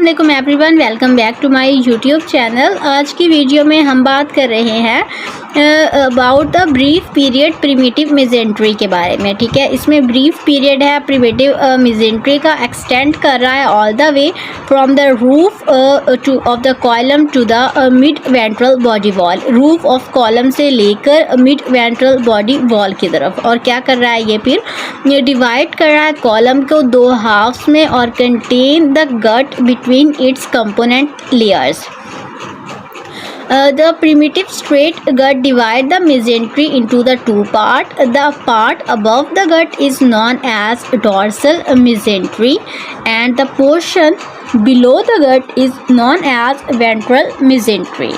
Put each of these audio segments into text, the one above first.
अस्सलामुअलैकुम everyone, welcome back to my YouTube channel. आज की वीडियो में हम बात कर रहे हैं about the brief period primitive mesentery के बारे में। ठीक है, इसमें ब्रीफ पीरियड है, प्रिमिटिव मेसेंट्री का एक्सटेंड कर रहा है all the way from the roof of the column to the mid ventral body wall. Roof of column से लेकर मिड वेंट्रल बॉडी वॉल की तरफ। और क्या कर रहा है ये, फिर डिवाइड कर रहा है कॉलम को दो हाफ्स में और contain the gut between its component layers. The primitive straight gut divide the mesentery into the two part. The part above the gut is known as dorsal mesentery and the portion below the gut is known as ventral mesentery.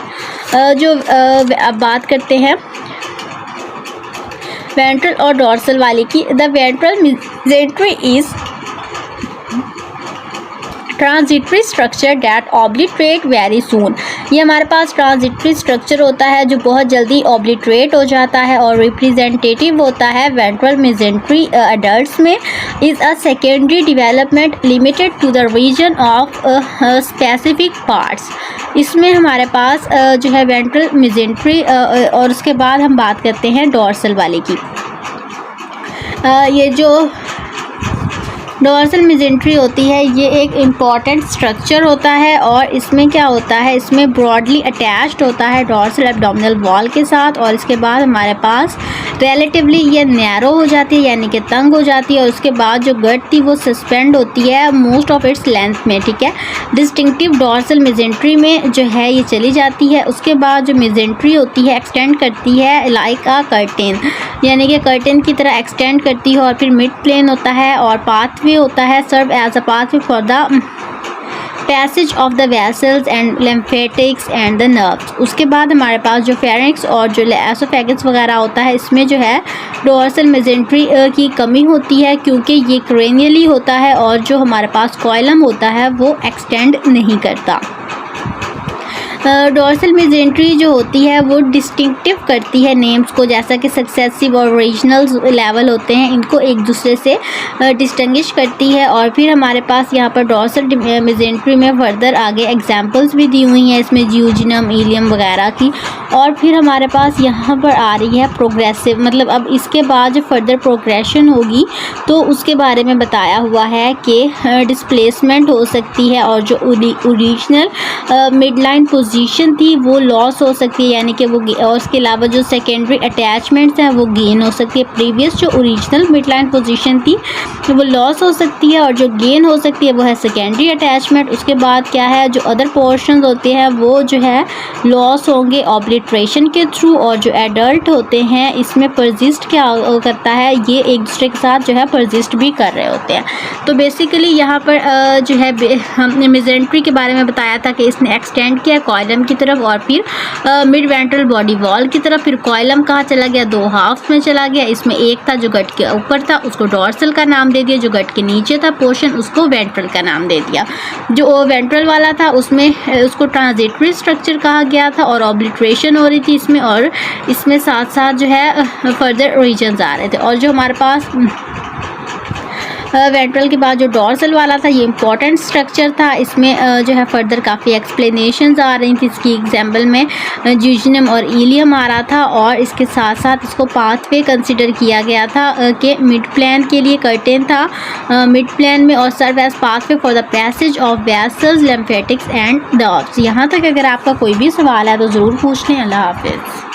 अब बात करते हैं ventral और dorsal वाले की। The ventral mesentery is transitory structure that obliterate very soon. ये हमारे पास transitory structure होता है जो बहुत जल्दी ऑब्लिटरेट हो जाता है और रिप्रेजेंटेटिव होता है वेंट्रल मेसेंट्री एडल्ट्स में। Is a secondary development limited to the region of specific parts. इसमें हमारे पास जो है वेंट्रल मेसेंट्री और उसके बाद हम बात करते हैं डॉर्सल वाले की। ये जो डॉर्सल मेसेंट्री होती है ये एक इम्पॉर्टेंट स्ट्रक्चर होता है और इसमें क्या होता है, इसमें ब्रॉडली अटैच्ड होता है डॉर्सल एब्डोमिनल वॉल के साथ। और इसके बाद हमारे पास रिलेटिवली ये नैरो हो जाती है यानी कि तंग हो जाती है और उसके बाद जो गट थी वो सस्पेंड होती है मोस्ट ऑफ इट्स लेंथ में। ठीक है, डिस्टिंक्टिव डॉर्सल मेसेंट्री में जो है ये चली जाती है। उसके बाद जो मेसेंट्री होती है एक्सटेंड करती है लाइक अ कर्टेन, यानी कि कर्टेन की तरह एक्सटेंड करती है। और फिर मिड प्लेन होता है और पाथवे होता है, serve as a pathway for the passage of the vessels and lymphatics and the nerves. उसके बाद हमारे पास जो फेरिंक्स और जो एसोफेगस वगैरह होता है इसमें जो है डॉर्सल मेसेंट्री की कमी होती है क्योंकि ये क्रेनियली होता है और जो हमारे पास कॉलम होता है वो एक्सटेंड नहीं करता। डॉर्सल मेसेंट्री जो होती है वो डिस्टिंक्टिव करती है नेम्स को, जैसा कि सक्सेसिव और रीजनल लेवल होते हैं इनको एक दूसरे से डिस्टिंग्विश करती है। और फिर हमारे पास यहाँ पर डॉर्सल मेसेंट्री में फर्दर आगे एग्जांपल्स भी दी हुई हैं इसमें जियोजिनम, इलियम वगैरह की। और फिर हमारे पास यहाँ पर आ रही है प्रोग्रेसिव, मतलब अब इसके बाद जो फर्दर प्रोग्रेशन होगी तो उसके बारे में बताया हुआ है कि डिस्प्लेसमेंट हो सकती है और जो ओरिजिनल मिडलाइन पोजीशन थी वो लॉस हो सकती है, यानी कि वो, और उसके अलावा जो सेकेंडरी अटैचमेंट्स हैं वो गेन हो सकती है। प्रीवियस जो ओरिजिनल मिडलाइन पोजीशन थी वो लॉस हो सकती है और जो गेन हो सकती है वो है सेकेंडरी अटैचमेंट। उसके बाद क्या है, जो अदर पोर्शन होते हैं वो जो है लॉस होंगे ऑब्लिट्रेशन के थ्रू। और जो एडल्ट होते हैं इसमें परजिस्ट क्या करता है, ये एक दूसरे के साथ जो है परजिस्ट भी कर रहे होते हैं। तो बेसिकली यहाँ पर जो है हमने मेसेंट्री के बारे में बताया था कि इसने एक्सटेंड किया कॉलम की तरफ और फिर मिड वेंट्रल बॉडी वॉल की तरफ। फिर कॉलम कहाँ चला गया, दो हाफ में चला गया। इसमें एक था जो गट के ऊपर था उसको डॉर्सल का नाम दे दिया, जो गट के नीचे था पोर्शन उसको वेंट्रल का नाम दे दिया। जो वेंट्रल वाला था उसमें उसको ट्रांजिटरी स्ट्रक्चर कहा गया था और ऑब्लिट्रेशन हो रही थी इसमें, और इसमें साथ साथ जो है फर्दर रीजन्स आ रहे थे। और जो हमारे पास वेंट्रल के बाद जो डॉर्सल वाला था ये इंपॉर्टेंट स्ट्रक्चर था, इसमें जो है फर्दर काफ़ी एक्सप्लेनेशंस आ रही थी। इसकी एग्जाम्पल में जियोजिनम और इलियम आ रहा था और इसके साथ साथ इसको पाथवे कंसिडर किया गया था कि मिड प्लान के लिए कर्टेन था मिड प्लान में और serve as pathway for the passage of vessels, lymphatics and nerves. यहाँ तक अगर आपका कोई भी सवाल है तो ज़रूर पूछ लें। अल्लाह हाफिज़।